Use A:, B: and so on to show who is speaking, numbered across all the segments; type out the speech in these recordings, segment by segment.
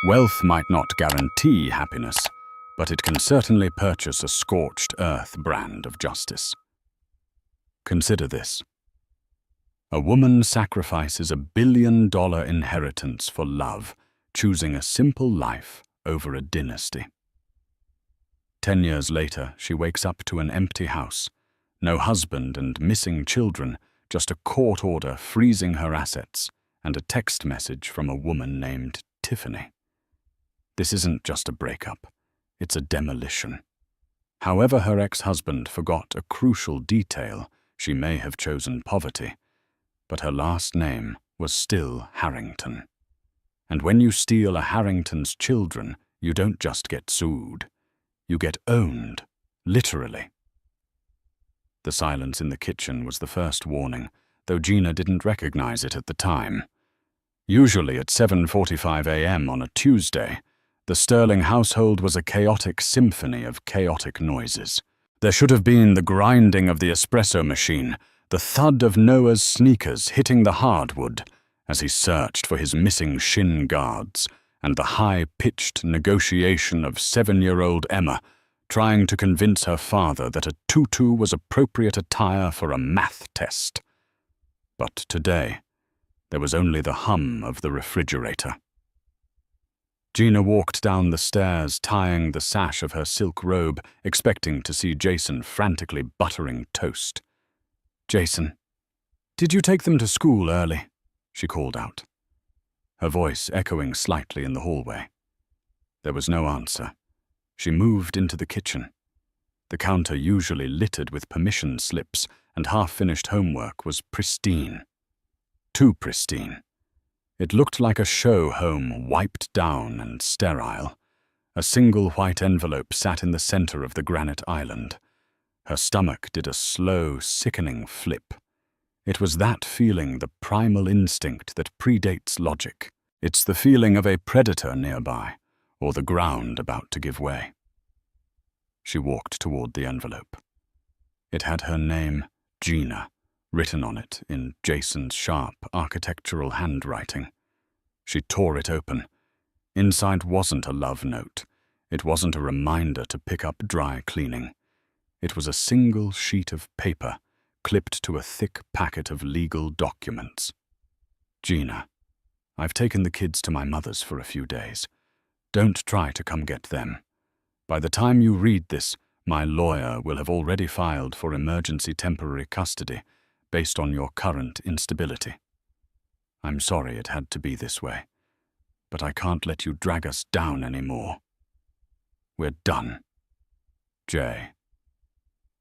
A: Wealth might not guarantee happiness, but it can certainly purchase a scorched earth brand of justice. Consider this. A woman sacrifices $1 billion inheritance for love, choosing a simple life over a dynasty. 10 years later, she wakes up to an empty house, no husband and missing children, just a court order freezing her assets and a text message from a woman named Tiffany. This isn't just a breakup, it's a demolition. However, her ex-husband forgot a crucial detail. She may have chosen poverty, but her last name was still Harrington. And when you steal a Harrington's children, you don't just get sued. You get owned, literally. The silence in the kitchen was the first warning, though Gina didn't recognize it at the time. Usually at 7:45 a.m. on a Tuesday, the Sterling household was a chaotic symphony of chaotic noises. There should have been the grinding of the espresso machine, the thud of Noah's sneakers hitting the hardwood as he searched for his missing shin guards, and the high-pitched negotiation of 7-year-old Emma trying to convince her father that a tutu was appropriate attire for a math test. But today, there was only the hum of the refrigerator. Gina walked down the stairs, tying the sash of her silk robe, expecting to see Jason frantically buttering toast. "Jason, did you take them to school early?" she called out, her voice echoing slightly in the hallway. There was no answer. She moved into the kitchen. The counter, usually littered with permission slips and half-finished homework, was pristine. Too pristine. It looked like a show home, wiped down and sterile. A single white envelope sat in the center of the granite island. Her stomach did a slow, sickening flip. It was that feeling, the primal instinct that predates logic. It's the feeling of a predator nearby, or the ground about to give way. She walked toward the envelope. It had her name, Gina, written on it in Jason's sharp, architectural handwriting. She tore it open. Inside wasn't a love note. It wasn't a reminder to pick up dry cleaning. It was a single sheet of paper, clipped to a thick packet of legal documents. "Gina, I've taken the kids to my mother's for a few days. Don't try to come get them. By the time you read this, my lawyer will have already filed for emergency temporary custody based on your current instability. I'm sorry it had to be this way, but I can't let you drag us down anymore. We're done. Jay."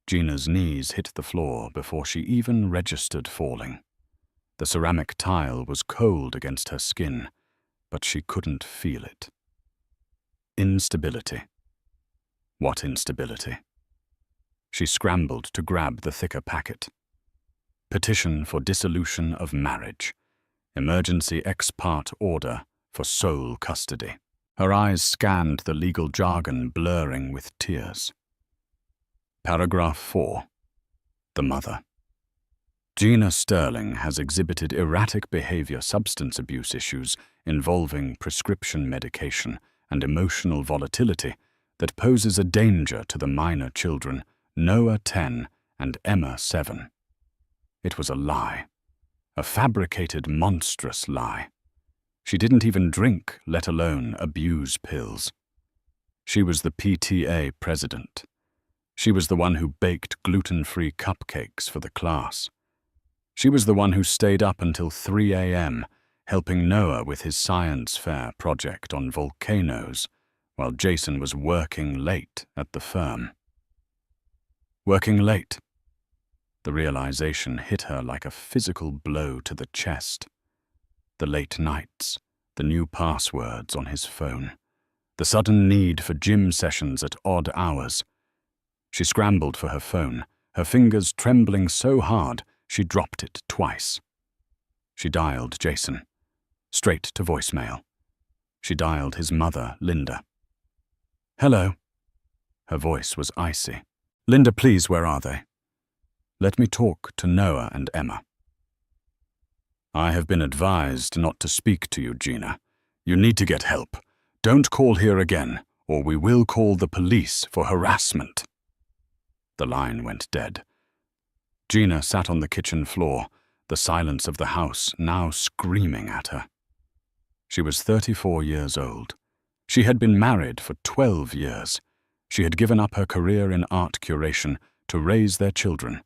A: Gina's knees hit the floor before she even registered falling. The ceramic tile was cold against her skin, but she couldn't feel it. Instability. What instability? She scrambled to grab the thicker packet. Petition for dissolution of marriage. Emergency ex parte order for sole custody. Her eyes scanned the legal jargon, blurring with tears. Paragraph 4. The mother. Gina Sterling has exhibited erratic behavior, substance abuse issues involving prescription medication and emotional volatility that poses a danger to the minor children, Noah 10 and Emma 7. It was a lie. A fabricated, monstrous lie. She didn't even drink, let alone abuse pills. She was the PTA president. She was the one who baked gluten-free cupcakes for the class. She was the one who stayed up until 3 a.m., helping Noah with his science fair project on volcanoes, while Jason was working late at the firm. Working late. The realization hit her like a physical blow to the chest. The late nights, the new passwords on his phone, the sudden need for gym sessions at odd hours. She scrambled for her phone, her fingers trembling so hard she dropped it twice. She dialed Jason. Straight to voicemail. She dialed his mother, Linda. "Hello." Her voice was icy. "Linda, please, where are they? Let me talk to Noah and Emma." "I have been advised not to speak to you, Gina. You need to get help. Don't call here again, or we will call the police for harassment." The line went dead. Gina sat on the kitchen floor, the silence of the house now screaming at her. She was 34 years old. She had been married for 12 years. She had given up her career in art curation to raise their children.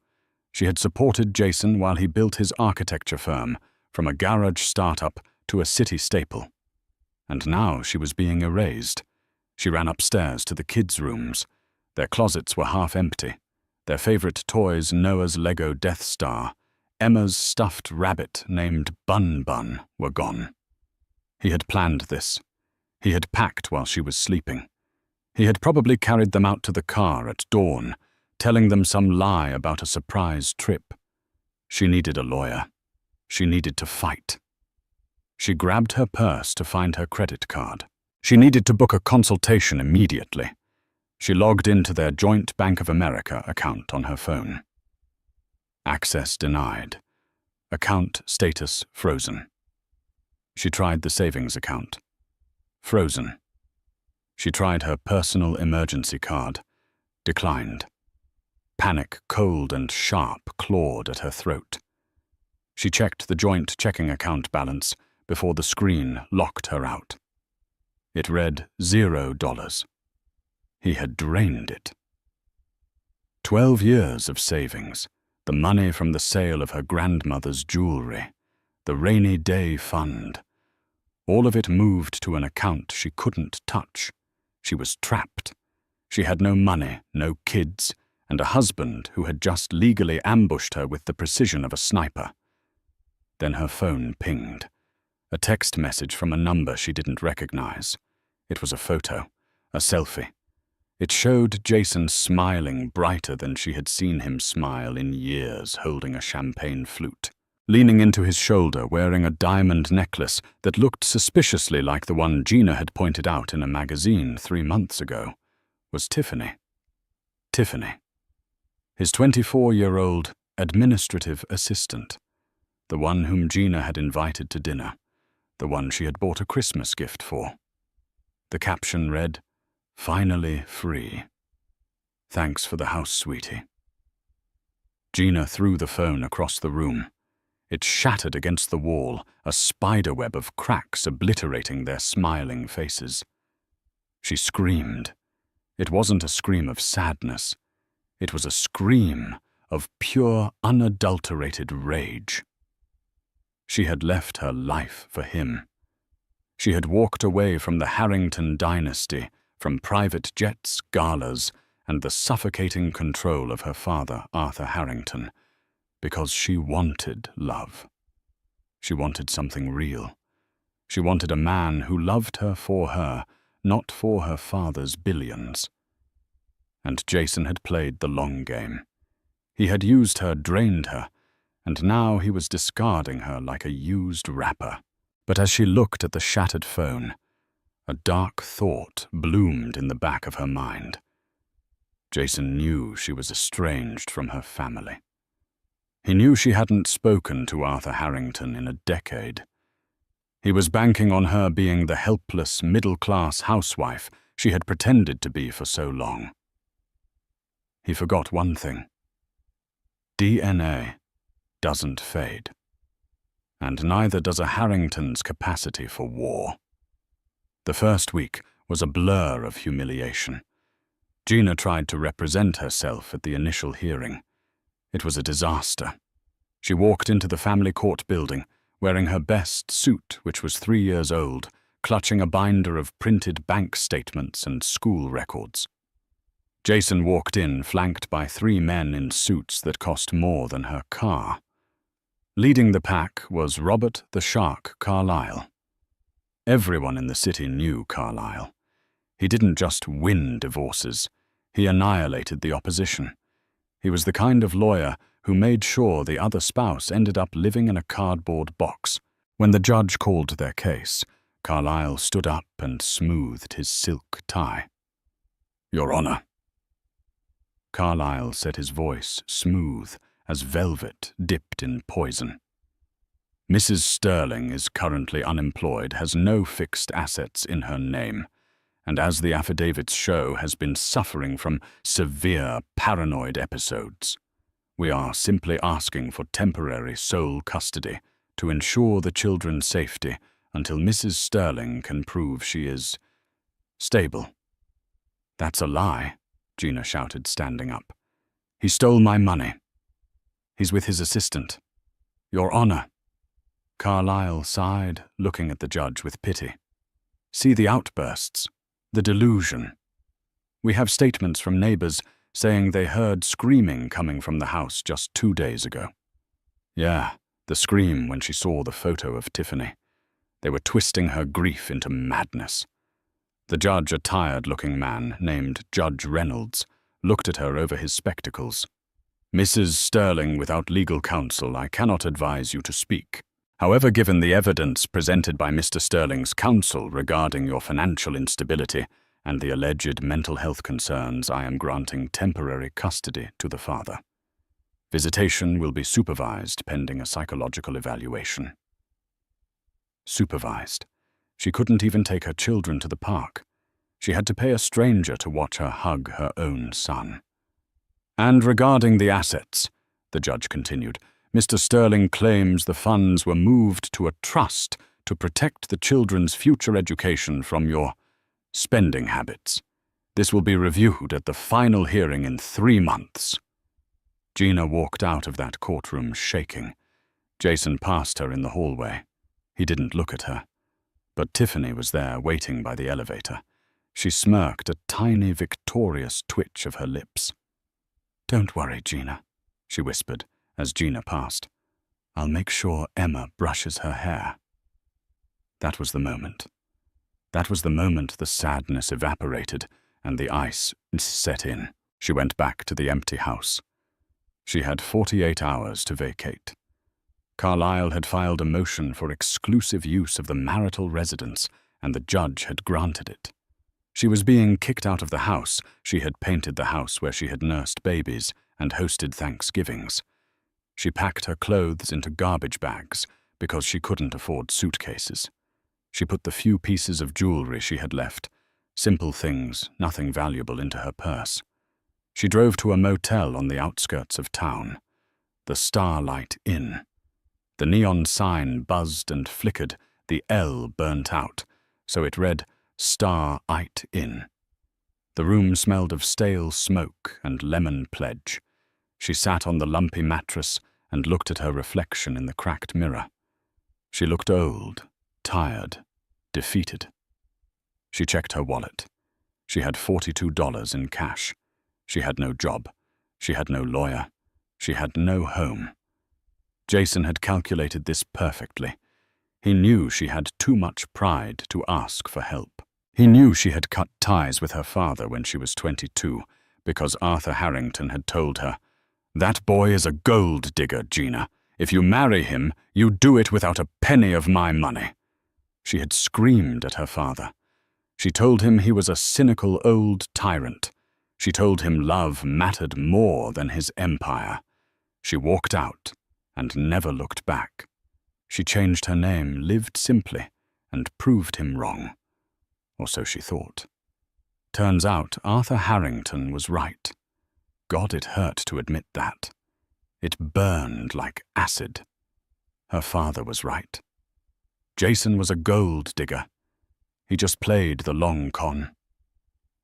A: She had supported Jason while he built his architecture firm, from a garage startup to a city staple. And now she was being erased. She ran upstairs to the kids' rooms. Their closets were half empty. Their favorite toys, Noah's Lego Death Star, Emma's stuffed rabbit named Bun Bun, were gone. He had planned this. He had packed while she was sleeping. He had probably carried them out to the car at dawn, telling them some lie about a surprise trip. She needed a lawyer. She needed to fight. She grabbed her purse to find her credit card. She needed to book a consultation immediately. She logged into their joint Bank of America account on her phone. Access denied. Account status frozen. She tried the savings account. Frozen. She tried her personal emergency card. Declined. Panic, cold and sharp, clawed at her throat. She checked the joint checking account balance before the screen locked her out. It read $0. He had drained it. 12 years of savings, the money from the sale of her grandmother's jewelry, the rainy day fund. All of it moved to an account she couldn't touch. She was trapped. She had no money, no kids, and a husband who had just legally ambushed her with the precision of a sniper. Then her phone pinged. A text message from a number she didn't recognize. It was a photo, a selfie. It showed Jason smiling brighter than she had seen him smile in years, holding a champagne flute. Leaning into his shoulder, wearing a diamond necklace that looked suspiciously like the one Gina had pointed out in a magazine 3 months ago, was Tiffany. Tiffany. His 24-year-old administrative assistant. The one whom Gina had invited to dinner. The one she had bought a Christmas gift for. The caption read, "Finally free. Thanks for the house, sweetie." Gina threw the phone across the room. It shattered against the wall, a spiderweb of cracks obliterating their smiling faces. She screamed. It wasn't a scream of sadness. It was a scream of pure, unadulterated rage. She had left her life for him. She had walked away from the Harrington dynasty, from private jets, galas, and the suffocating control of her father, Arthur Harrington, because she wanted love. She wanted something real. She wanted a man who loved her for her, not for her father's billions. And Jason had played the long game. He had used her, drained her, and now he was discarding her like a used wrapper. But as she looked at the shattered phone, a dark thought bloomed in the back of her mind. Jason knew she was estranged from her family. He knew she hadn't spoken to Arthur Harrington in a decade. He was banking on her being the helpless, middle-class housewife she had pretended to be for so long. He forgot one thing. DNA doesn't fade. And neither does a Harrington's capacity for war. The first week was a blur of humiliation. Gina tried to represent herself at the initial hearing. It was a disaster. She walked into the family court building, wearing her best suit, which was 3 years old, clutching a binder of printed bank statements and school records. Jason walked in, flanked by 3 men in suits that cost more than her car. Leading the pack was Robert the Shark Carlyle. Everyone in the city knew Carlyle. He didn't just win divorces, he annihilated the opposition. He was the kind of lawyer who made sure the other spouse ended up living in a cardboard box. When the judge called their case, Carlyle stood up and smoothed his silk tie. "Your Honor." Carlyle said, his voice smooth as velvet dipped in poison. Mrs. Sterling is currently unemployed, has no fixed assets in her name, and as the affidavits show, has been suffering from severe paranoid episodes. We are simply asking for temporary sole custody to ensure the children's safety until Mrs. Sterling can prove she is stable." "That's a lie," Gina shouted, standing up. "He stole my money. He's with his assistant. Your Honor." Carlyle sighed, looking at the judge with pity. "See the outbursts, the delusion. We have statements from neighbors saying they heard screaming coming from the house just 2 days ago." "Yeah, the scream when she saw the photo of Tiffany. They were twisting her grief into madness." The judge, a tired-looking man named Judge Reynolds, looked at her over his spectacles. "Mrs. Sterling, without legal counsel, I cannot advise you to speak. However, given the evidence presented by Mr. Sterling's counsel regarding your financial instability and the alleged mental health concerns, I am granting temporary custody to the father. Visitation will be supervised pending a psychological evaluation." Supervised. She couldn't even take her children to the park. She had to pay a stranger to watch her hug her own son. "And regarding the assets," the judge continued, "Mr. Sterling claims the funds were moved to a trust to protect the children's future education from your spending habits. This will be reviewed at the final hearing in 3 months. Gina walked out of that courtroom shaking. Jason passed her in the hallway. He didn't look at her. But Tiffany was there, waiting by the elevator. She smirked, a tiny, victorious twitch of her lips. "Don't worry, Gina," she whispered as Gina passed. "I'll make sure Emma brushes her hair." That was the moment. That was the moment the sadness evaporated and the ice set in. She went back to the empty house. She had 48 hours to vacate. Carlyle had filed a motion for exclusive use of the marital residence, and the judge had granted it. She was being kicked out of the house. She had painted the house where she had nursed babies and hosted Thanksgivings. She packed her clothes into garbage bags because she couldn't afford suitcases. She put the few pieces of jewelry she had left, simple things, nothing valuable, into her purse. She drove to a motel on the outskirts of town, the Starlight Inn. The neon sign buzzed and flickered, the L burnt out, so it read Star-ite Inn. The room smelled of stale smoke and lemon pledge. She sat on the lumpy mattress and looked at her reflection in the cracked mirror. She looked old, tired, defeated. She checked her wallet. She had $42 in cash. She had no job. She had no lawyer. She had no home. Jason had calculated this perfectly. He knew she had too much pride to ask for help. He knew she had cut ties with her father when she was 22 because Arthur Harrington had told her, "That boy is a gold digger, Gina. If you marry him, you do it without a penny of my money." She had screamed at her father. She told him he was a cynical old tyrant. She told him love mattered more than his empire. She walked out and never looked back. She changed her name, lived simply, and proved him wrong. Or so she thought. Turns out Arthur Harrington was right. God, it hurt to admit that. It burned like acid. Her father was right. Jason was a gold digger. He just played the long con.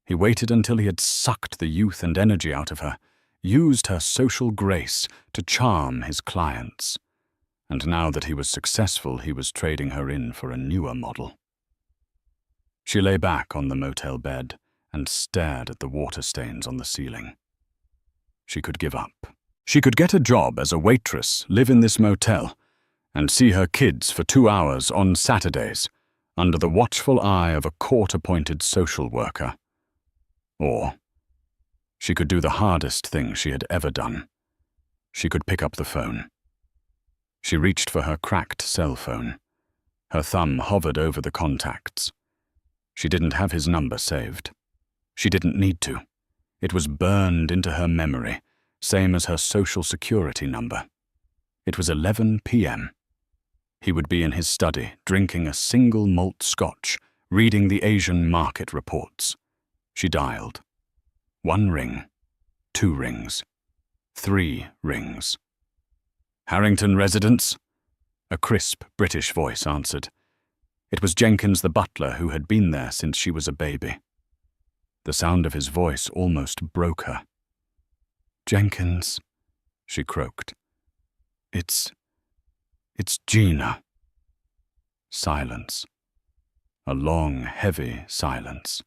A: He waited until he had sucked the youth and energy out of her, used her social grace to charm his clients. And now that he was successful, he was trading her in for a newer model. She lay back on the motel bed and stared at the water stains on the ceiling. She could give up. She could get a job as a waitress, live in this motel, and see her kids for 2 hours on Saturdays, under the watchful eye of a court-appointed social worker. Or she could do the hardest thing she had ever done. She could pick up the phone. She reached for her cracked cell phone. Her thumb hovered over the contacts. She didn't have his number saved. She didn't need to. It was burned into her memory, same as her social security number. It was 11 p.m. He would be in his study, drinking a single malt scotch, reading the Asian market reports. She dialed. 1 ring, 2 rings, 3 rings. "Harrington residence?" A crisp British voice answered. It was Jenkins the butler, who had been there since she was a baby. The sound of his voice almost broke her. "Jenkins," she croaked. It's Gina." Silence. A long, heavy silence.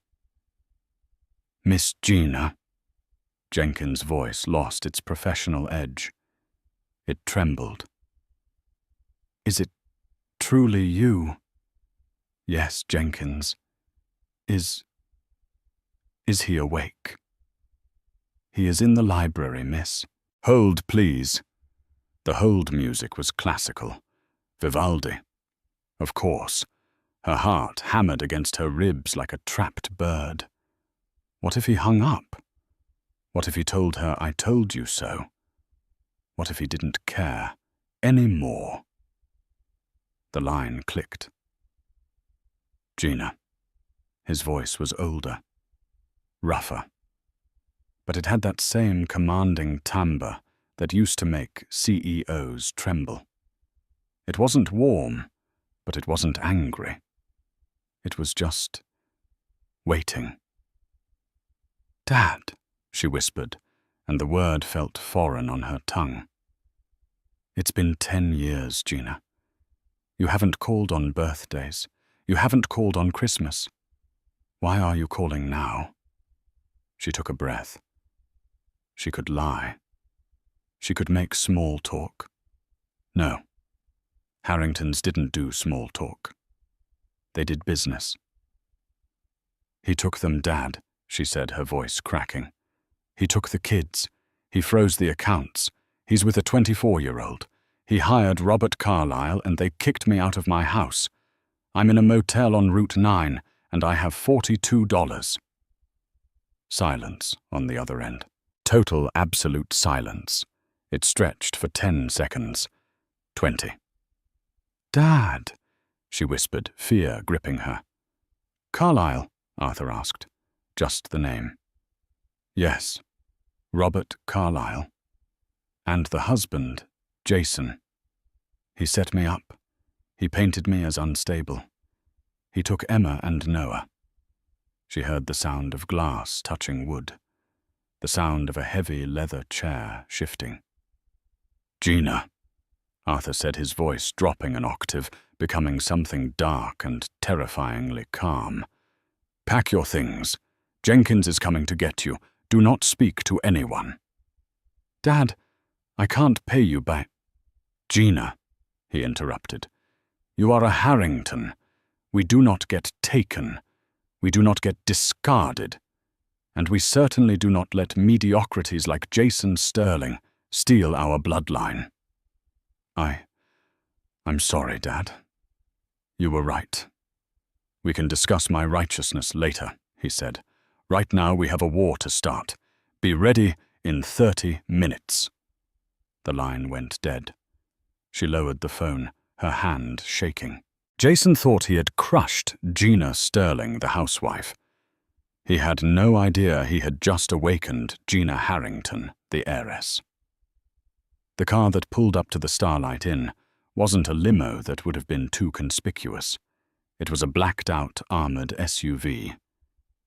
A: "Miss Gina." Jenkins' voice lost its professional edge. It trembled. "Is it truly you?" "Yes, Jenkins. Is he awake?" "He is in the library, miss." "Hold, please." The hold music was classical. Vivaldi. Of course. Her heart hammered against her ribs like a trapped bird. What if he hung up? What if he told her, "I told you so"? What if he didn't care any more? The line clicked. "Gina." His voice was older, rougher, but it had that same commanding timbre that used to make CEOs tremble. It wasn't warm, but it wasn't angry. It was just waiting. "Dad," she whispered, and the word felt foreign on her tongue. "It's been 10 years, Gina. You haven't called on birthdays. You haven't called on Christmas. Why are you calling now?" She took a breath. She could lie. She could make small talk. No. Harringtons didn't do small talk. They did business. "He took them, Dad," she said, her voice cracking. "He took the kids. He froze the accounts. He's with a 24-year-old. He hired Robert Carlyle and they kicked me out of my house. I'm in a motel on Route 9 and I have $42. Silence on the other end. Total, absolute silence. It stretched for 10 seconds. 20. "Dad," she whispered, fear gripping her. "Carlyle?" Arthur asked. Just the name. "Yes, Robert Carlyle. And the husband, Jason. He set me up. He painted me as unstable. He took Emma and Noah." She heard the sound of glass touching wood, the sound of a heavy leather chair shifting. "Gina," Arthur said, his voice dropping an octave, becoming something dark and terrifyingly calm. "Pack your things. Jenkins is coming to get you. Do not speak to anyone." "Dad, I can't pay you back." "Gina," he interrupted, "you are a Harrington. We do not get taken. We do not get discarded. And we certainly do not let mediocrities like Jason Sterling steal our bloodline." I'm sorry, Dad. You were right. "We can discuss my righteousness later," he said. "Right now we have a war to start. Be ready in 30 minutes. The line went dead. She lowered the phone, her hand shaking. Jason thought he had crushed Gina Sterling, the housewife. He had no idea he had just awakened Gina Harrington, the heiress. The car that pulled up to the Starlight Inn wasn't a limo that would have been too conspicuous. It was a blacked-out armored SUV.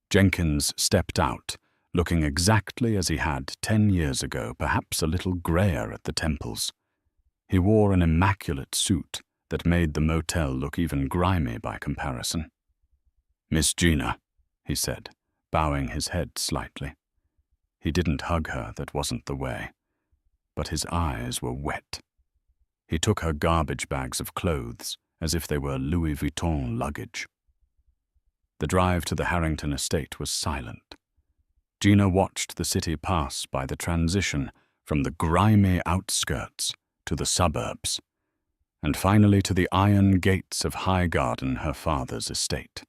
A: Jenkins stepped out, looking exactly as he had 10 years ago, perhaps a little grayer at the temples. He wore an immaculate suit that made the motel look even grimy by comparison. "Miss Gina," he said, bowing his head slightly. He didn't hug her, that wasn't the way. But his eyes were wet. He took her garbage bags of clothes as if they were Louis Vuitton luggage. The drive to the Harrington estate was silent. Gina watched the city pass by the transition from the grimy outskirts to the suburbs, and finally to the iron gates of Highgarden, her father's estate.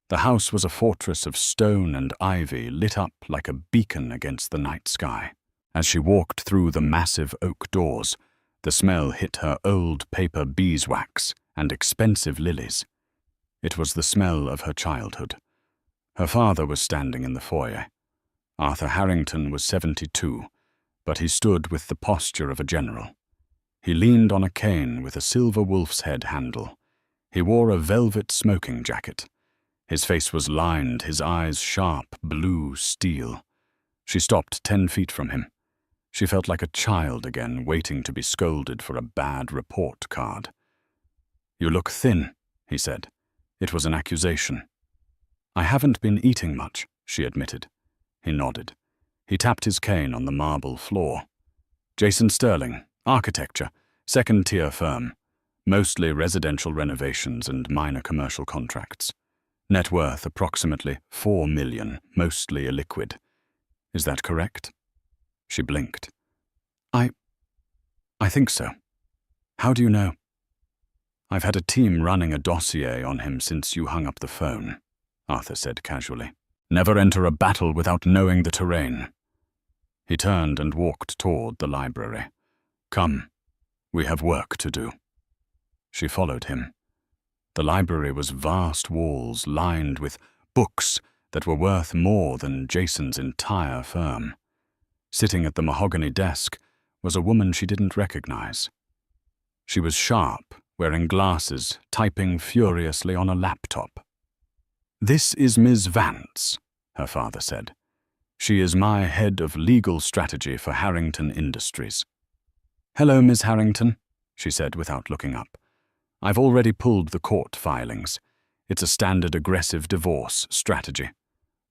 A: The house was a fortress of stone and ivy lit up like a beacon against the night sky. As she walked through the massive oak doors, The smell hit her old paper beeswax and expensive lilies. It was the smell of her childhood. Her father was standing in the foyer. Arthur Harrington was 72, but he stood with the posture of a general. He leaned on a cane with a silver wolf's head handle. He wore a velvet smoking jacket. His face was lined, his eyes sharp, blue steel. She stopped 10 feet from him. She felt like a child again, waiting to be scolded for a bad report card. "You look thin," he said. It was an accusation. "I haven't been eating much," she admitted. He nodded. He tapped his cane on the marble floor. "Jason Sterling, architecture, second-tier firm. Mostly residential renovations and minor commercial contracts. Net worth approximately $4 million, mostly illiquid. Is that correct?" She blinked. I think so. How do you know?" "I've had a team running a dossier on him since you hung up the phone," Arthur said casually. "Never enter a battle without knowing the terrain." He turned and walked toward the library. "Come, we have work to do." She followed him. The library was vast walls lined with books that were worth more than Jason's entire firm. Sitting at the mahogany desk was a woman she didn't recognize. She was sharp, wearing glasses, typing furiously on a laptop. "This is Ms. Vance," her father said. "She is my head of legal strategy for Harrington Industries." "Hello, Ms. Harrington," she said without looking up. "I've already pulled the court filings. It's a standard aggressive divorce strategy.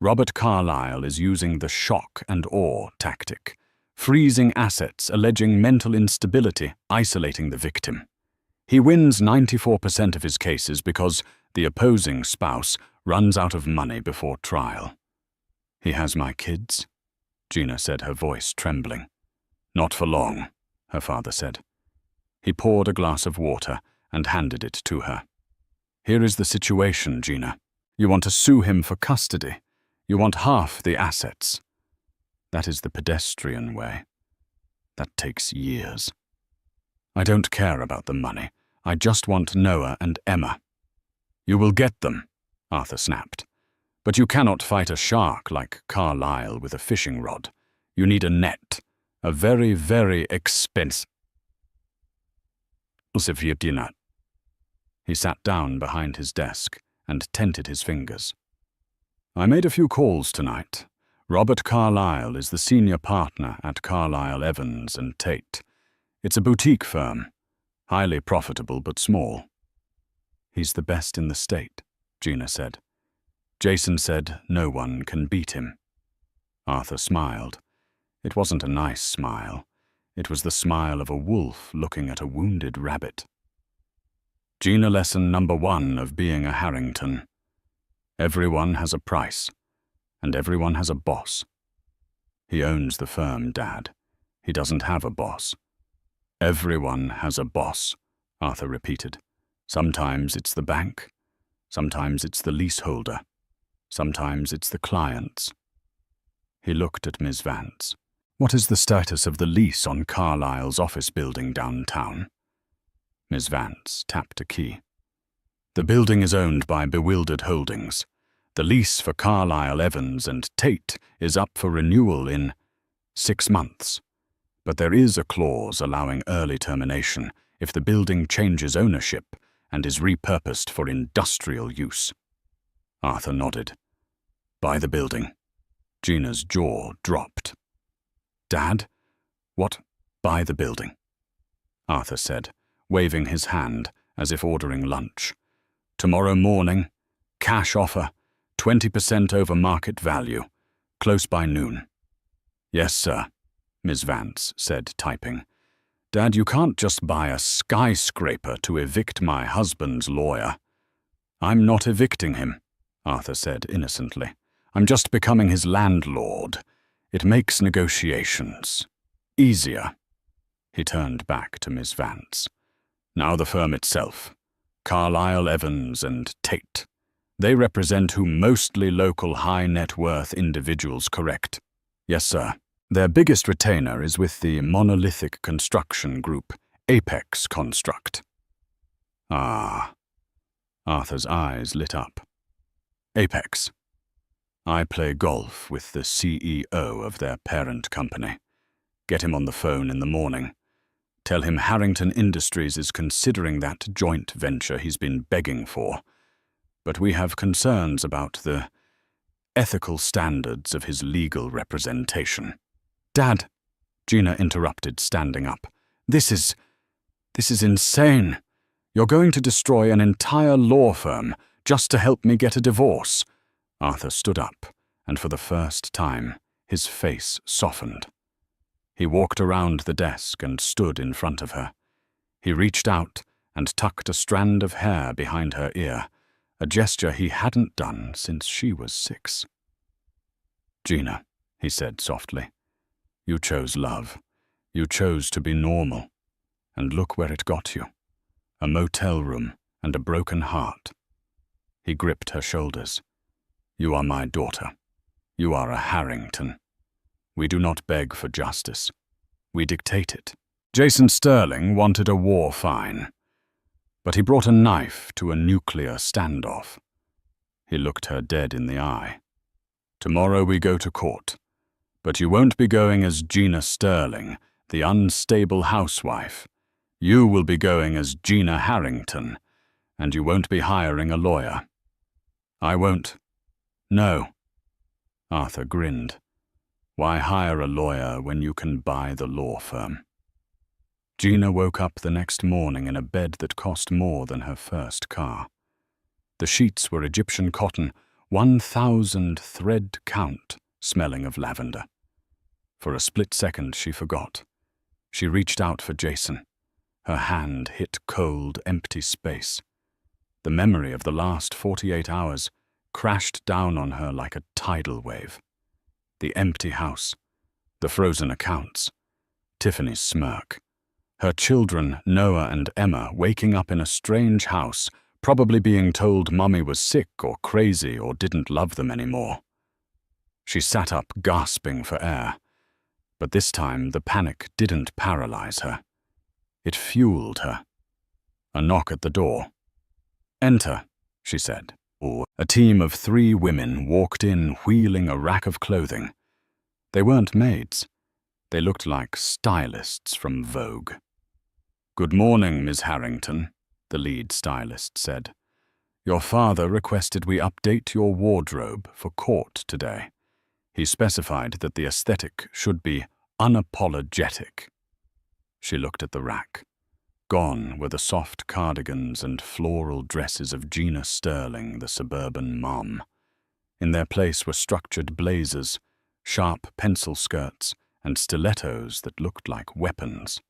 A: Robert Carlyle is using the shock and awe tactic, freezing assets, alleging mental instability, isolating the victim. He wins 94% of his cases because the opposing spouse runs out of money before trial." "He has my kids?" Gina said, her voice trembling. "Not for long," her father said. He poured a glass of water and handed it to her. "Here is the situation, Gina. You want to sue him for custody. You want half the assets. That is the pedestrian way. That takes years. I don't care about the money. I just want Noah and Emma." "You will get them," Arthur snapped. "But you cannot fight a shark like Carlyle with a fishing rod. You need a net, a very, very expensive dinner." He sat down behind his desk and tented his fingers. "I made a few calls tonight. Robert Carlyle is the senior partner at Carlyle Evans and Tate. It's a boutique firm, highly profitable but small." "He's the best in the state," Gina said. "Jason said no one can beat him." Arthur smiled. It wasn't a nice smile. It was the smile of a wolf looking at a wounded rabbit. Gina lesson number 1 of being a Harrington. Everyone has a price, and everyone has a boss. He owns the firm, Dad. He doesn't have a boss. "Everyone has a boss," Arthur repeated. "Sometimes it's the bank. Sometimes it's the leaseholder. Sometimes it's the clients." He looked at Ms. Vance. "What is the status of the lease on Carlyle's office building downtown?" Ms. Vance tapped a key. "The building is owned by Bewildered Holdings. The lease for Carlyle Evans and Tate is up for renewal in 6 months. But there is a clause allowing early termination if the building changes ownership and is repurposed for industrial use." Arthur nodded. "Buy the building." Gina's jaw dropped. "Dad? What? Buy the building?" Arthur said, waving his hand as if ordering lunch. "Tomorrow morning, cash offer, 20% over market value, close by noon." "Yes, sir," Ms. Vance said, typing. "Dad, you can't just buy a skyscraper to evict my husband's lawyer." "I'm not evicting him," Arthur said innocently. "I'm just becoming his landlord. It makes negotiations easier." He turned back to Ms. Vance. "Now the firm itself. Carlyle Evans and Tate. They represent who mostly local high-net-worth individuals, correct?" "Yes, sir. Their biggest retainer is with the monolithic construction group, apex construct. Ah. Arthur's eyes lit up. Apex. I play golf with the CEO of their parent company. Get him on the phone in the morning. Tell him Harrington Industries is considering that joint venture he's been begging for. But we have concerns about the ethical standards of his legal representation. Dad, Gina interrupted, standing up. This is insane. You're going to destroy an entire law firm just to help me get a divorce. Arthur stood up, and for the first time, his face softened. He walked around the desk and stood in front of her. He reached out and tucked a strand of hair behind her ear, a gesture he hadn't done since she was 6. Gina, he said softly, you chose love. You chose to be normal. And look where it got you. A motel room and a broken heart. He gripped her shoulders. You are my daughter. You are a Harrington. We do not beg for justice. We dictate it. Jason Sterling wanted a war fine, but he brought a knife to a nuclear standoff. He looked her dead in the eye. Tomorrow we go to court, but you won't be going as Gina Sterling, the unstable housewife. You will be going as Gina Harrington, and you won't be hiring a lawyer. I won't. No. Arthur grinned. Why hire a lawyer when you can buy the law firm? Gina woke up the next morning in a bed that cost more than her first car. The sheets were Egyptian cotton, 1,000 thread count, smelling of lavender. For a split second she forgot. She reached out for Jason. Her hand hit cold, empty space. The memory of the last 48 hours crashed down on her like a tidal wave. The empty house, the frozen accounts, Tiffany's smirk, her children, Noah and Emma, waking up in a strange house, probably being told Mummy was sick or crazy or didn't love them anymore. She sat up, gasping for air. But this time the panic didn't paralyze her. It fueled her. A knock at the door. Enter, she said. A team of 3 women walked in, wheeling a rack of clothing. They weren't maids. They looked like stylists from Vogue. Good morning, Miss Harrington, the lead stylist said. Your father requested we update your wardrobe for court today. He specified that the aesthetic should be unapologetic. She looked at the rack. Gone were the soft cardigans and floral dresses of Gina Sterling, the suburban mom. In their place were structured blazers, sharp pencil skirts, and stilettos that looked like weapons.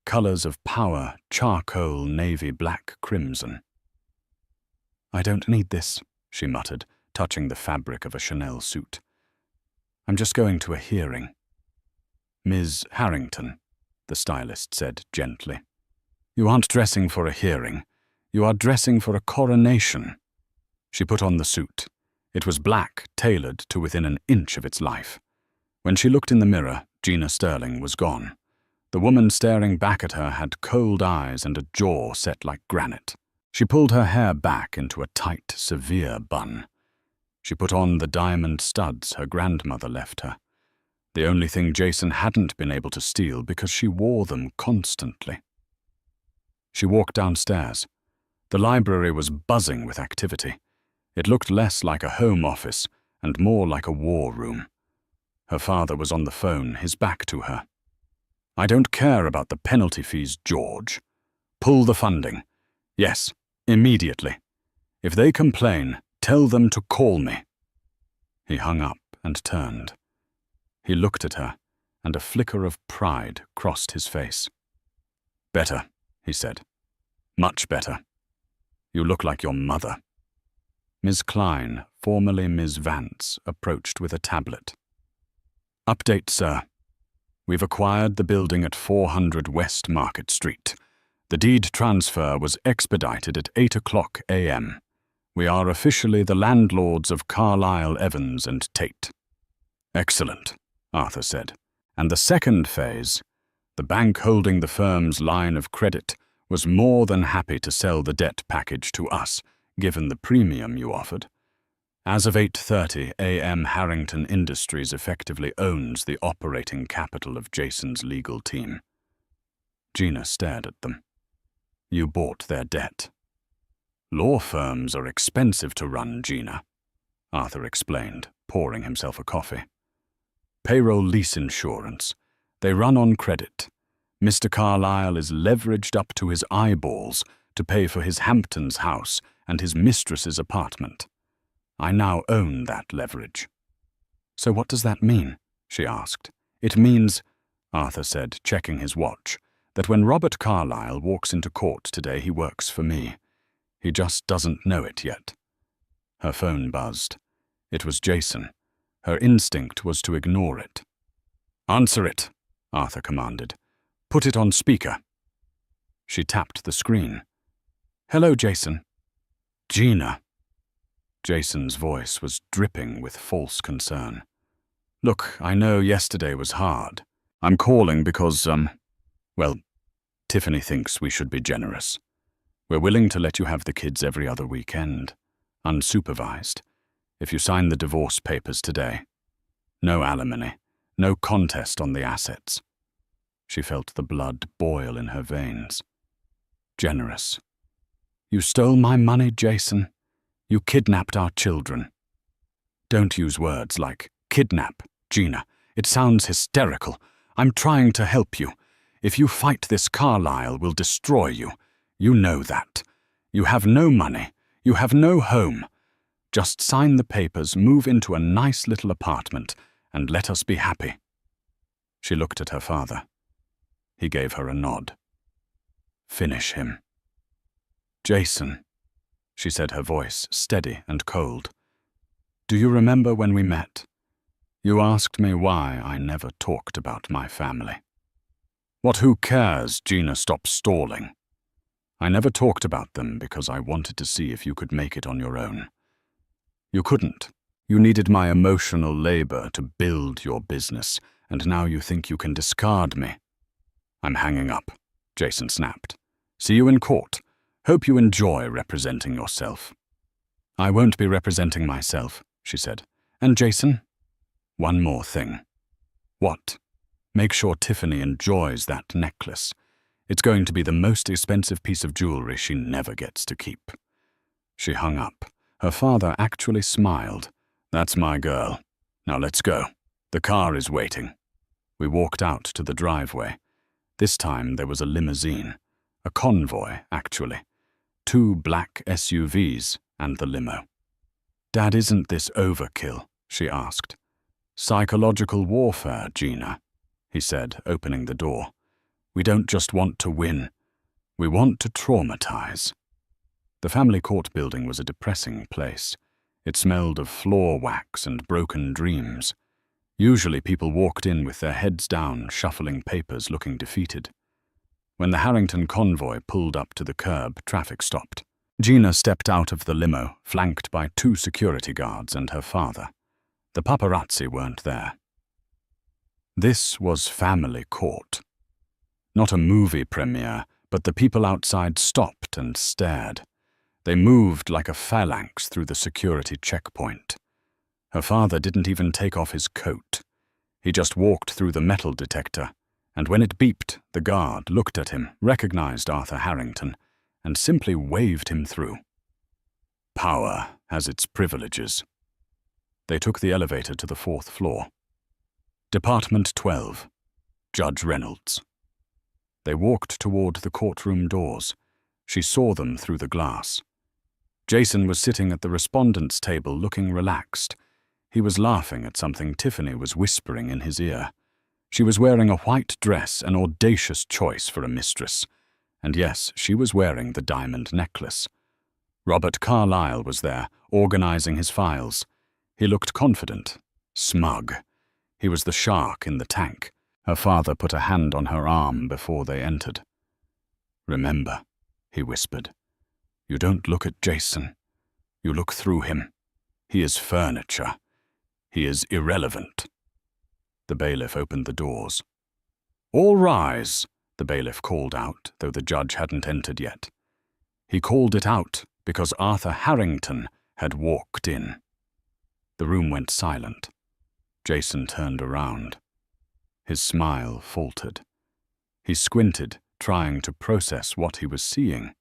A: Colors of power, charcoal, navy, black, crimson. I don't need this, she muttered, touching the fabric of a Chanel suit. I'm just going to a hearing. Ms. Harrington, the stylist said gently. You aren't dressing for a hearing. You are dressing for a coronation. She put on the suit. It was black, tailored to within an inch of its life. When she looked in the mirror, Gina Sterling was gone. The woman staring back at her had cold eyes and a jaw set like granite. She pulled her hair back into a tight, severe bun. She put on the diamond studs her grandmother left her. The only thing Jason hadn't been able to steal because she wore them constantly. She walked downstairs. The library was buzzing with activity. It looked less like a home office and more like a war room. Her father was on the phone, his back to her. I don't care about the penalty fees, George. Pull the funding. Yes, immediately. If they complain, tell them to call me. He hung up and turned. He looked at her, and a flicker of pride crossed his face. Better, he said. Much better. You look like your mother. Ms. Klein, formerly Ms. Vance, approached with a tablet. Update, sir. We've acquired the building at 400 West Market Street. The deed transfer was expedited at 8:00 a.m. We are officially the landlords of Carlisle, Evans and Tate. Excellent, Arthur said. And the second phase, The bank holding the firm's line of credit was more than happy to sell the debt package to us, given the premium you offered. As of 8:30 a.m., Harrington Industries effectively owns the operating capital of Jason's legal team. Gina stared at them. You bought their debt. Law firms are expensive to run, Gina, Arthur explained, pouring himself a coffee. Payroll lease insurance. They run on credit. Mr. Carlyle is leveraged up to his eyeballs to pay for his Hamptons house and his mistress's apartment. I now own that leverage. So what does that mean? She asked. It means, Arthur said, checking his watch, that when Robert Carlyle walks into court today, he works for me. He just doesn't know it yet. Her phone buzzed. It was Jason. Her instinct was to ignore it. Answer it, Arthur commanded. Put it on speaker. She tapped the screen. Hello, Jason. Gina. Jason's voice was dripping with false concern. Look, I know yesterday was hard. I'm calling because, Tiffany thinks we should be generous. We're willing to let you have the kids every other weekend, unsupervised, if you sign the divorce papers today. No alimony, no contest on the assets. She felt the blood boil in her veins. Generous. You stole my money, Jason. You kidnapped our children. Don't use words like kidnap, Gina. It sounds hysterical. I'm trying to help you. If you fight this, Carlyle will destroy you. You know that. You have no money. You have no home. Just sign the papers, move into a nice little apartment, and let us be happy. She looked at her father. He gave her a nod. Finish him. Jason, she said, her voice steady and cold. Do you remember when we met? You asked me why I never talked about my family. What, who cares? Gina, stop stalling. I never talked about them because I wanted to see if you could make it on your own. You couldn't. You needed my emotional labor to build your business, and now you think you can discard me. I'm hanging up, Jason snapped. See you in court. Hope you enjoy representing yourself. I won't be representing myself, she said. And Jason, one more thing. What? Make sure Tiffany enjoys that necklace. It's going to be the most expensive piece of jewelry she never gets to keep. She hung up. Her father actually smiled. That's my girl. Now let's go. The car is waiting. We walked out to the driveway. This time there was a limousine. A convoy, actually. 2 black SUVs and the limo. Dad, isn't this overkill? She asked. Psychological warfare, Gina, he said, opening the door. We don't just want to win. We want to traumatize. The family court building was a depressing place. It smelled of floor wax and broken dreams. Usually people walked in with their heads down, shuffling papers, looking defeated. When the Harrington convoy pulled up to the curb, traffic stopped. Gina stepped out of the limo, flanked by 2 security guards and her father. The paparazzi weren't there. This was family court. Not a movie premiere, but the people outside stopped and stared. They moved like a phalanx through the security checkpoint. Her father didn't even take off his coat. He just walked through the metal detector, and when it beeped, the guard looked at him, recognized Arthur Harrington, and simply waved him through. Power has its privileges. They took the elevator to the 4th floor. Department 12, Judge Reynolds. They walked toward the courtroom doors. She saw them through the glass. Jason was sitting at the respondent's table looking relaxed. He was laughing at something Tiffany was whispering in his ear. She was wearing a white dress, an audacious choice for a mistress. And yes, she was wearing the diamond necklace. Robert Carlyle was there, organizing his files. He looked confident, smug. He was the shark in the tank. Her father put a hand on her arm before they entered. Remember, he whispered, you don't look at Jason. You look through him. He is furniture. He is irrelevant. The bailiff opened the doors. "All rise," the bailiff called out, though the judge hadn't entered yet. He called it out because Arthur Harrington had walked in. The room went silent. Jason turned around. His smile faltered. He squinted, trying to process what he was seeing.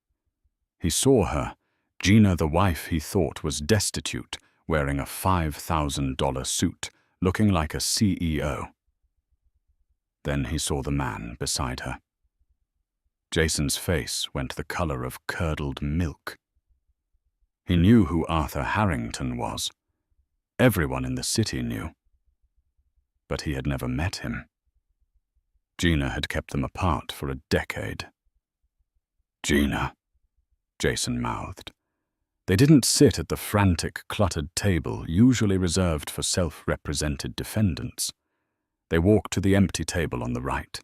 A: He saw her, Gina, the wife he thought was destitute, wearing a $5,000 suit, looking like a CEO. Then he saw the man beside her. Jason's face went the color of curdled milk. He knew who Arthur Harrington was. Everyone in the city knew. But he had never met him. Gina had kept them apart for a decade. "Gina," Jason mouthed. They didn't sit at the frantic, cluttered table usually reserved for self-represented defendants. They walked to the empty table on the right.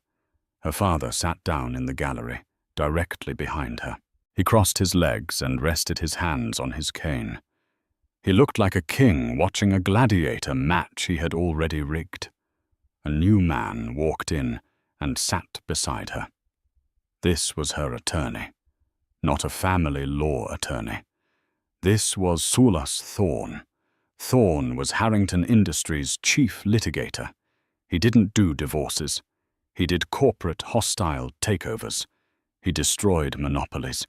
A: Her father sat down in the gallery, directly behind her. He crossed his legs and rested his hands on his cane. He looked like a king watching a gladiator match he had already rigged. A new man walked in and sat beside her. This was her attorney, not a family law attorney. This was Soulas Thorne. Thorne was Harrington Industries' chief litigator. He didn't do divorces. He did corporate hostile takeovers. He destroyed monopolies.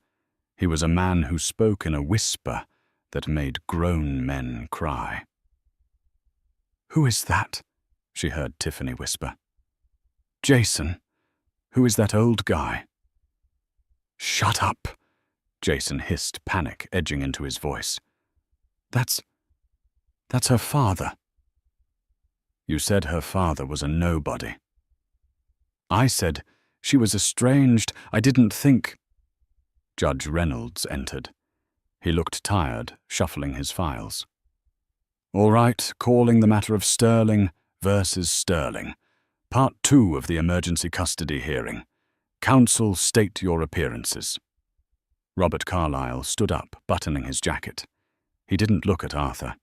A: He was a man who spoke in a whisper that made grown men cry. "Who is that?" she heard Tiffany whisper. "Jason, who is that old guy?" "Shut up," Jason hissed, panic edging into his voice. That's her father." "You said her father was a nobody." "I said she was estranged. I didn't think—" Judge Reynolds entered. He looked tired, shuffling his files. "All right, calling the matter of Sterling versus Sterling. Part 2 of the emergency custody hearing. Counsel, state your appearances." Robert Carlyle stood up, buttoning his jacket. He didn't look at Arthur.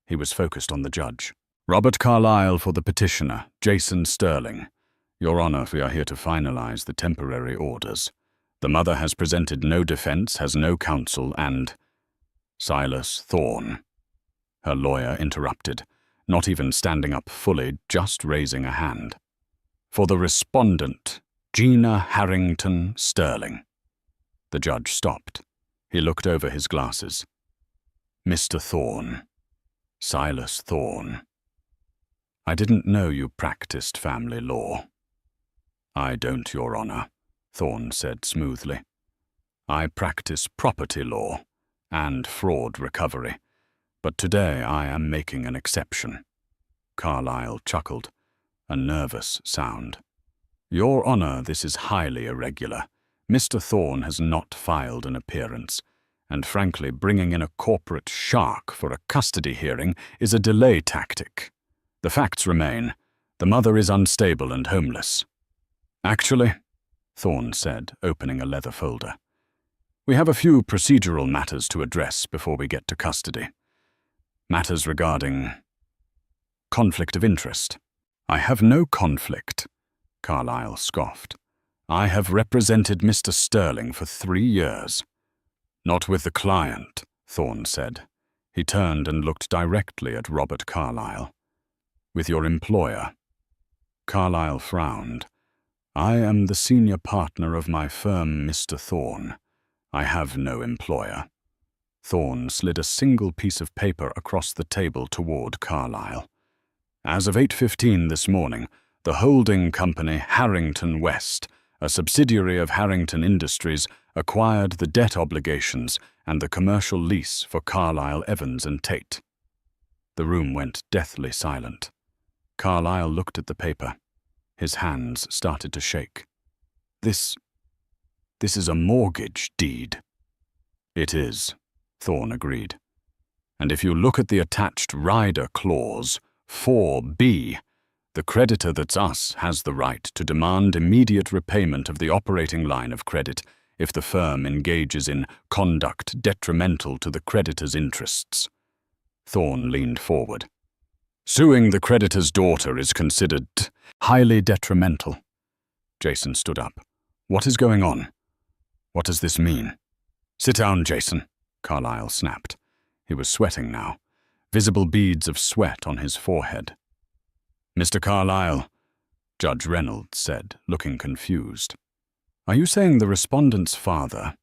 A: He was focused on the judge. "Robert Carlyle for the petitioner, Jason Sterling. Your Honor, we are here to finalize the temporary orders. The mother has presented no defense, has no counsel, and—" "Silas Thorne," her lawyer interrupted, not even standing up fully, just raising a hand. "For the respondent, Gina Harrington Sterling." The judge stopped. He looked over his glasses. "Mr. Thorne. Silas Thorne. I didn't know you practiced family law." "I don't, Your Honor," Thorne said smoothly. "I practice property law and fraud recovery, but today I am making an exception." Carlyle chuckled, a nervous sound. "Your Honor, this is highly irregular. Mr. Thorne has not filed an appearance, and frankly, bringing in a corporate shark for a custody hearing is a delay tactic. The facts remain. The mother is unstable and homeless." "Actually," Thorne said, opening a leather folder, "we have a few procedural matters to address before we get to custody. Matters regarding conflict of interest." "I have no conflict," Carlyle scoffed. "I have represented Mr. Sterling for 3 years." "Not with the client," Thorne said. He turned and looked directly at Robert Carlyle. "With your employer." Carlyle frowned. "I am the senior partner of my firm, Mr. Thorne. I have no employer." Thorne slid a single piece of paper across the table toward Carlyle. "As of 8:15 this morning, the holding company Harrington West, a subsidiary of Harrington Industries, acquired the debt obligations and the commercial lease for Carlyle, Evans & Tate." The room went deathly silent. Carlyle looked at the paper. His hands started to shake. This is a mortgage deed." "It is," Thorne agreed. "And if you look at the attached rider clause, 4B, the creditor that's us has the right to demand immediate repayment of the operating line of credit if the firm engages in conduct detrimental to the creditor's interests." Thorne leaned forward. "Suing the creditor's daughter is considered highly detrimental." Jason stood up. What is going on? What does this mean? Sit down, Jason, Carlyle snapped. He was sweating now, visible beads of sweat on his forehead. Mr. Carlyle, Judge Reynolds said, looking confused. Are you saying the respondent's father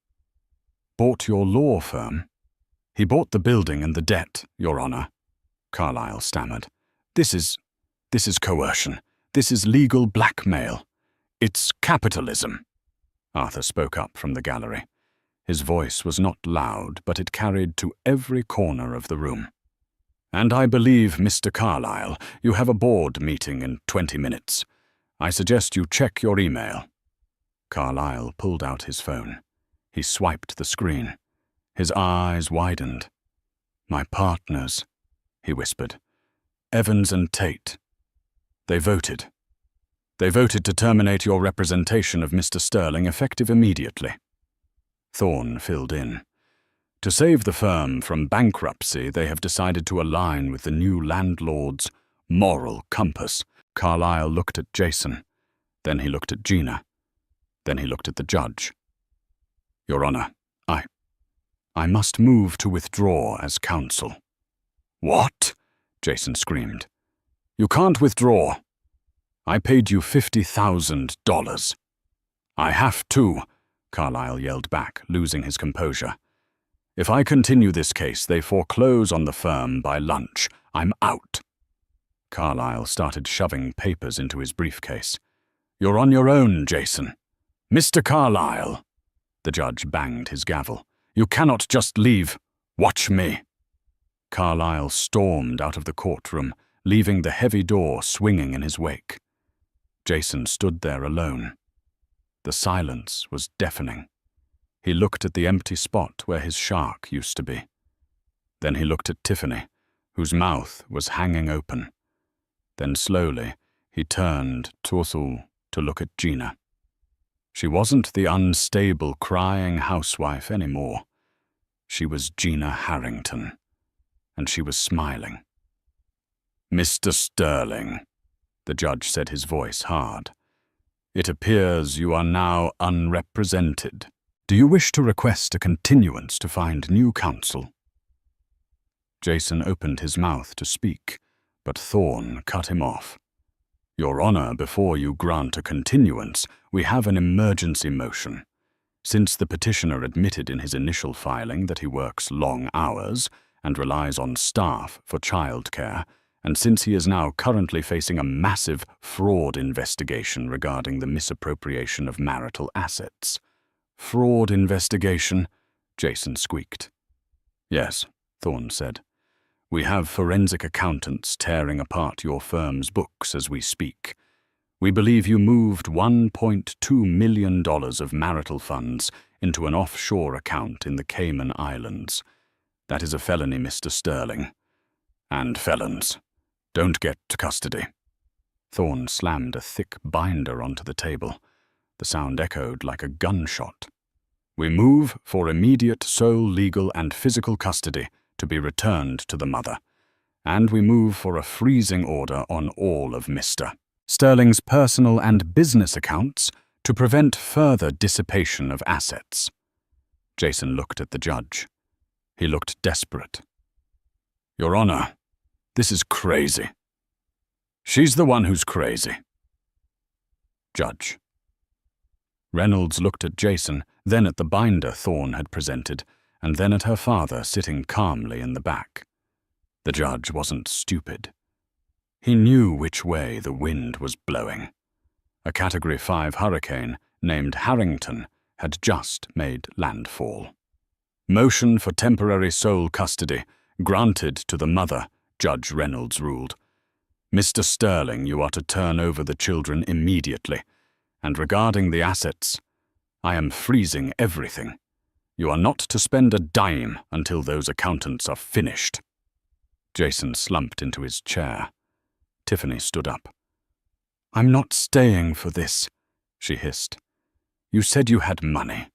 A: bought your law firm? He bought the building and the debt, Your Honor, Carlyle stammered. This is coercion. This is legal blackmail. It's capitalism. Arthur spoke up from the gallery. His voice was not loud, but it carried to every corner of the room. And I believe, Mr. Carlyle, you have a board meeting in 20 minutes. I suggest you check your email. Carlyle pulled out his phone. He swiped the screen. His eyes widened. My partners, he whispered. Evans and Tate. They voted. They voted to terminate your representation of Mr. Sterling effective immediately. Thorne filled in. To save the firm from bankruptcy, they have decided to align with the new landlord's moral compass. Carlyle looked at Jason. Then he looked at Gina. Then he looked at the judge. Your Honor, I must move to withdraw as counsel. What? Jason screamed. You can't withdraw. I paid you $50,000. I have to, Carlyle yelled back, losing his composure. If I continue this case, they foreclose on the firm by lunch. I'm out. Carlyle started shoving papers into his briefcase. You're on your own, Jason. Mr. Carlyle. The judge banged his gavel. You cannot just leave. Watch me. Carlyle stormed out of the courtroom, leaving the heavy door swinging in his wake. Jason stood there alone. The silence was deafening. He looked at the empty spot where his shark used to be. Then he looked at Tiffany, whose mouth was hanging open. Then slowly he turned to look at Gina. She wasn't the unstable, crying housewife anymore. She was Gina Harrington, and she was smiling. Mr. Sterling, the judge said, his voice hard. It appears you are now unrepresented. Do you wish to request a continuance to find new counsel? Jason opened his mouth to speak, but Thorne cut him off. Your Honor, before you grant a continuance, we have an emergency motion. Since the petitioner admitted in his initial filing that he works long hours and relies on staff for childcare, and since he is now currently facing a massive fraud investigation regarding the misappropriation of marital assets. Fraud investigation? Jason squeaked. Yes, Thorne said. We have forensic accountants tearing apart your firm's books as we speak. We believe you moved $1.2 million of marital funds into an offshore account in the Cayman Islands. That is a felony, Mr. Sterling. And felons, don't get custody. Thorne slammed a thick binder onto the table. The sound echoed like a gunshot. We move for immediate sole legal and physical custody to be returned to the mother, and we move for a freezing order on all of Mr. Sterling's personal and business accounts to prevent further dissipation of assets. Jason looked at the judge. He looked desperate. Your Honor, this is crazy. She's the one who's crazy. Judge. Reynolds looked at Jason, then at the binder Thorne had presented, and then at her father sitting calmly in the back. The judge wasn't stupid. He knew which way the wind was blowing. A Category 5 hurricane named Harrington had just made landfall. Motion for temporary sole custody granted to the mother, Judge Reynolds ruled. Mr. Sterling, you are to turn over the children immediately, and regarding the assets, I am freezing everything. You are not to spend a dime until those accountants are finished. Jason slumped into his chair. Tiffany stood up. I'm not staying for this, she hissed. You said you had money.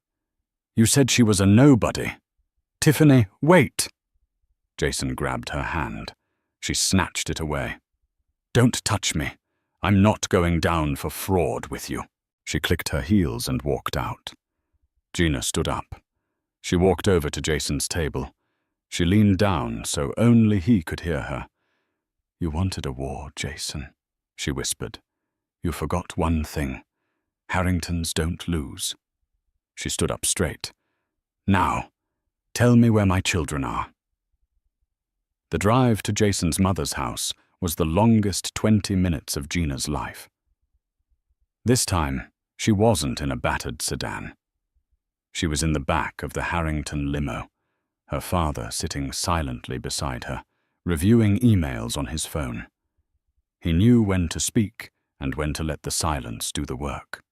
A: You said she was a nobody. Tiffany, wait. Jason grabbed her hand. She snatched it away. Don't touch me. I'm not going down for fraud with you. She clicked her heels and walked out. Gina stood up. She walked over to Jason's table. She leaned down so only he could hear her. "You wanted a war, Jason," she whispered. "You forgot one thing. Harringtons don't lose." She stood up straight. "Now, tell me where my children are." The drive to Jason's mother's house was the longest 20 minutes of Gina's life. This time, she wasn't in a battered sedan. She was in the back of the Harrington limo, her father sitting silently beside her, reviewing emails on his phone. He knew when to speak and when to let the silence do the work.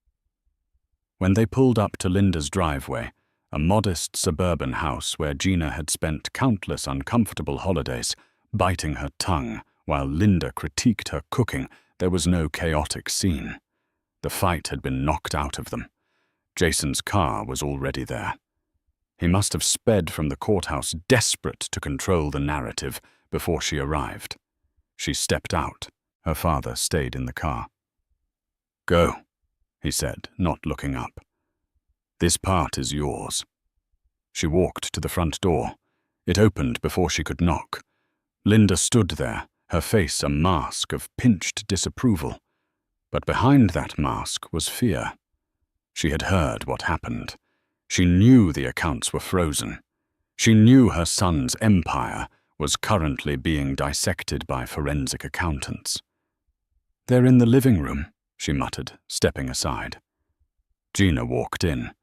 A: When they pulled up to Linda's driveway, a modest suburban house where Gina had spent countless uncomfortable holidays, biting her tongue while Linda critiqued her cooking, there was no chaotic scene. The fight had been knocked out of them. Jason's car was already there. He must have sped from the courthouse, desperate to control the narrative, before she arrived. She stepped out. Her father stayed in the car. "Go," he said, not looking up. "This part is yours." She walked to the front door. It opened before she could knock. Linda stood there, her face a mask of pinched disapproval. But behind that mask was fear. She had heard what happened. She knew the accounts were frozen. She knew her son's empire was currently being dissected by forensic accountants. "They're in the living room," she muttered, stepping aside. Gina walked in.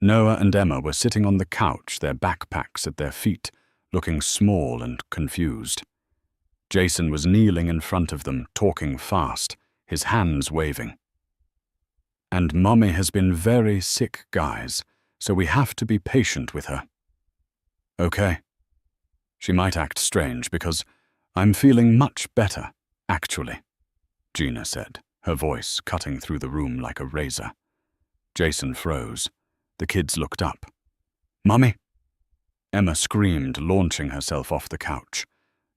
A: Noah and Emma were sitting on the couch, their backpacks at their feet, looking small and confused. Jason was kneeling in front of them, talking fast, his hands waving. "And Mommy has been very sick, guys, so we have to be patient with her." "Okay. She might act strange because I'm feeling much better, actually," Gina said, her voice cutting through the room like a razor. Jason froze. The kids looked up. "Mommy!" Emma screamed, launching herself off the couch.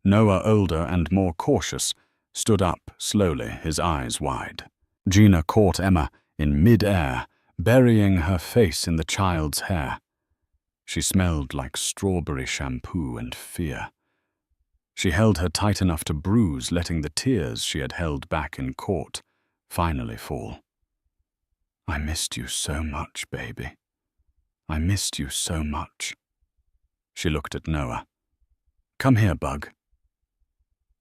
A: Noah, older and more cautious, stood up slowly, his eyes wide. Gina caught Emma in mid-air, burying her face in the child's hair. She smelled like strawberry shampoo and fear. She held her tight enough to bruise, letting the tears she had held back in court finally fall. "I missed you so much, baby. I missed you so much." She looked at Noah. "Come here, Bug."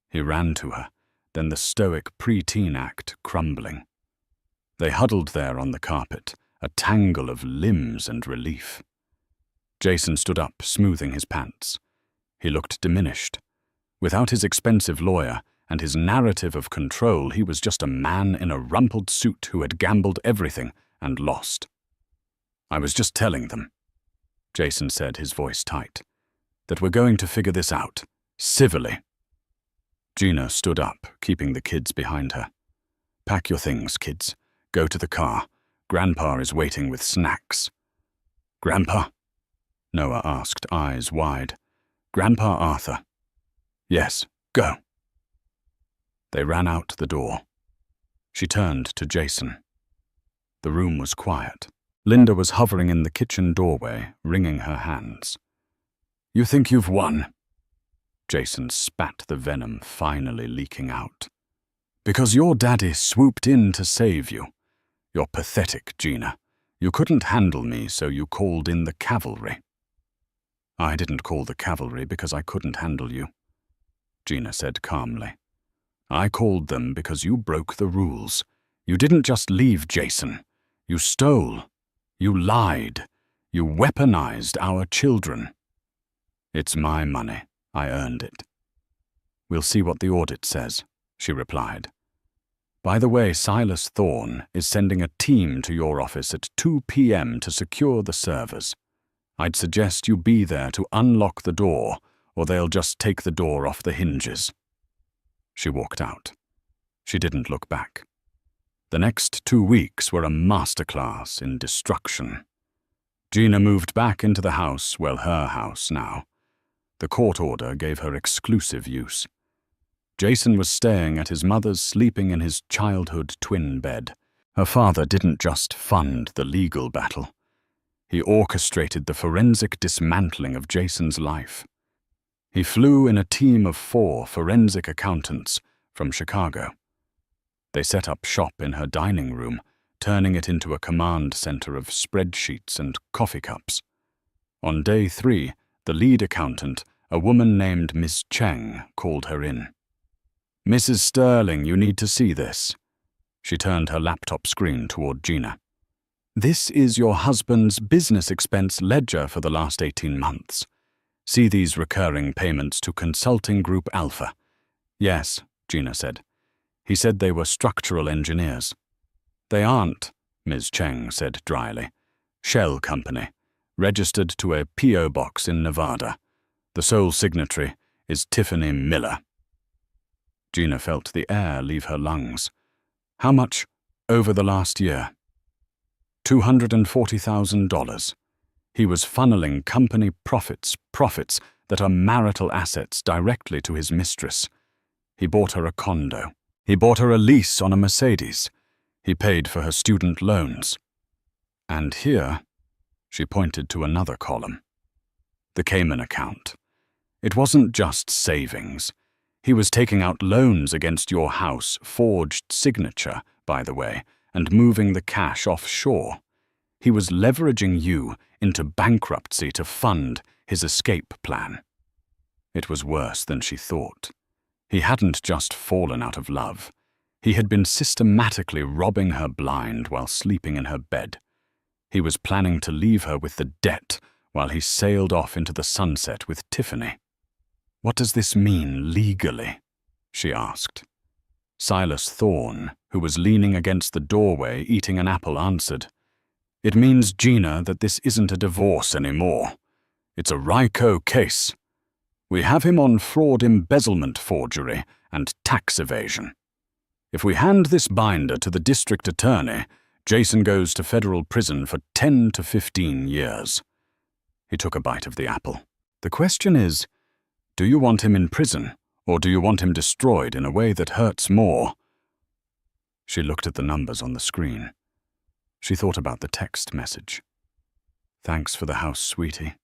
A: He ran to her, then the stoic preteen act crumbling. They huddled there on the carpet, a tangle of limbs and relief. Jason stood up, smoothing his pants. He looked diminished. Without his expensive lawyer and his narrative of control, he was just a man in a rumpled suit who had gambled everything and lost. "I was just telling them," Jason said, his voice tight, "that we're going to figure this out, civilly." Gina stood up, keeping the kids behind her. "Pack your things, kids. Go to the car. Grandpa is waiting with snacks." "Grandpa?" Noah asked, eyes wide. "Grandpa Arthur." "Yes, go." They ran out the door. She turned to Jason. The room was quiet. Linda was hovering in the kitchen doorway, wringing her hands. "You think you've won?" Jason spat the venom finally leaking out. "Because your daddy swooped in to save you. You're pathetic, Gina. You couldn't handle me, so you called in the cavalry." "I didn't call the cavalry because I couldn't handle you," Gina said calmly. "I called them because you broke the rules. You didn't just leave Jason. You stole. You lied. You weaponized our children." "It's my money. I earned it." "We'll see what the audit says," she replied. "By the way, Silas Thorne is sending a team to your office at 2 p.m. to secure the servers. I'd suggest you be there to unlock the door, or they'll just take the door off the hinges." She walked out. She didn't look back. The next 2 weeks were a masterclass in destruction. Gina moved back into the house, well, her house now. The court order gave her exclusive use. Jason was staying at his mother's, sleeping in his childhood twin bed. Her father didn't just fund the legal battle. He orchestrated the forensic dismantling of Jason's life. He flew in a team of 4 forensic accountants from Chicago. They set up shop in her dining room, turning it into a command center of spreadsheets and coffee cups. On day 3, the lead accountant, a woman named Miss Cheng, called her in. "Mrs. Sterling, you need to see this." She turned her laptop screen toward Gina. "This is your husband's business expense ledger for the last 18 months. See these recurring payments to Consulting Group Alpha." "Yes," Gina said. "He said they were structural engineers." "They aren't," Ms. Cheng said dryly. "Shell Company, registered to a P.O. box in Nevada. The sole signatory is Tiffany Miller." Gina felt the air leave her lungs. "How much over the last year?" $240,000. He was funneling company profits that are marital assets directly to his mistress. He bought her a condo. He bought her a lease on a Mercedes. He paid for her student loans. And here, she pointed to another column. The Cayman account. It wasn't just savings. He was taking out loans against your house, forged signature, by the way, and moving the cash offshore. He was leveraging you into bankruptcy to fund his escape plan. It was worse than she thought. He hadn't just fallen out of love. He had been systematically robbing her blind while sleeping in her bed. He was planning to leave her with the debt while he sailed off into the sunset with Tiffany. "What does this mean legally?" she asked. Silas Thorne, who was leaning against the doorway eating an apple, answered, "It means, Gina, that this isn't a divorce anymore. It's a RICO case. We have him on fraud, embezzlement, forgery, and tax evasion. If we hand this binder to the district attorney, Jason goes to federal prison for 10 to 15 years. He took a bite of the apple. "The question is, do you want him in prison, or do you want him destroyed in a way that hurts more?" She looked at the numbers on the screen. She thought about the text message. "Thanks for the house, sweetie."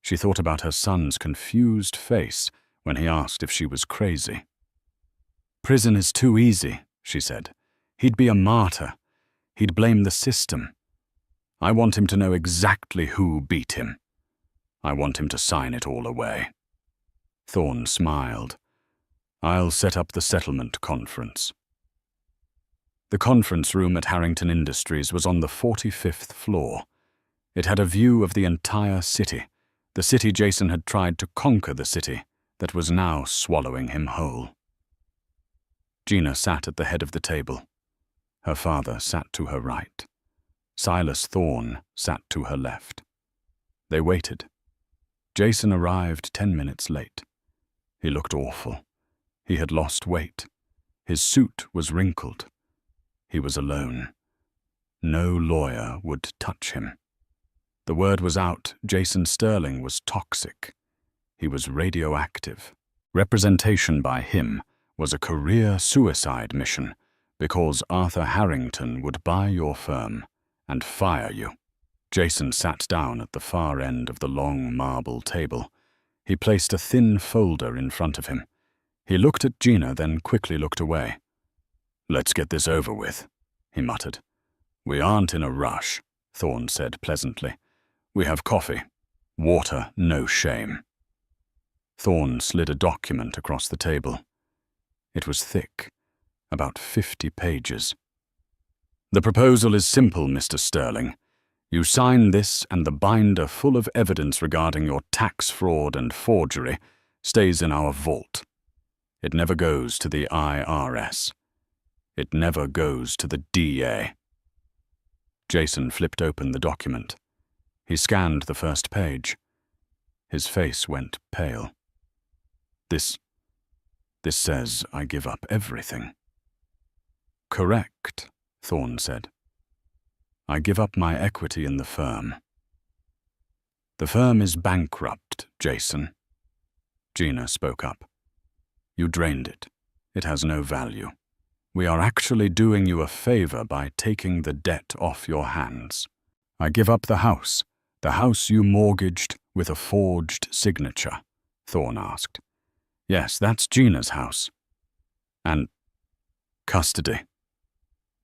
A: She thought about her son's confused face when he asked if she was crazy. "Prison is too easy," she said. "He'd be a martyr. He'd blame the system. I want him to know exactly who beat him. I want him to sign it all away." Thorne smiled. "I'll set up the settlement conference." The conference room at Harrington Industries was on the 45th floor. It had a view of the entire city, the city Jason had tried to conquer, the city that was now swallowing him whole. Gina sat at the head of the table. Her father sat to her right. Silas Thorne sat to her left. They waited. Jason arrived 10 minutes late. He looked awful. He had lost weight. His suit was wrinkled. He was alone. No lawyer would touch him. The word was out, Jason Sterling was toxic. He was radioactive. Representation by him was a career suicide mission, because Arthur Harrington would buy your firm and fire you. Jason sat down at the far end of the long marble table. He placed a thin folder in front of him. He looked at Gina, then quickly looked away. "Let's get this over with," he muttered. "We aren't in a rush," Thorne said pleasantly. "We have coffee. Water, no shame." Thorne slid a document across the table. It was thick, about 50 pages. "The proposal is simple, Mr. Sterling. You sign this, and the binder full of evidence regarding your tax fraud and forgery stays in our vault. It never goes to the IRS. It never goes to the DA." Jason flipped open the document. He scanned the first page. His face went pale. This says I give up everything." "Correct," Thorne said. "I give up my equity in the firm." "The firm is bankrupt, Jason." Gina spoke up. "You drained it. It has no value. We are actually doing you a favor by taking the debt off your hands. I give up the house you mortgaged with a forged signature, Thorne asked. Yes, that's Gina's house. And custody.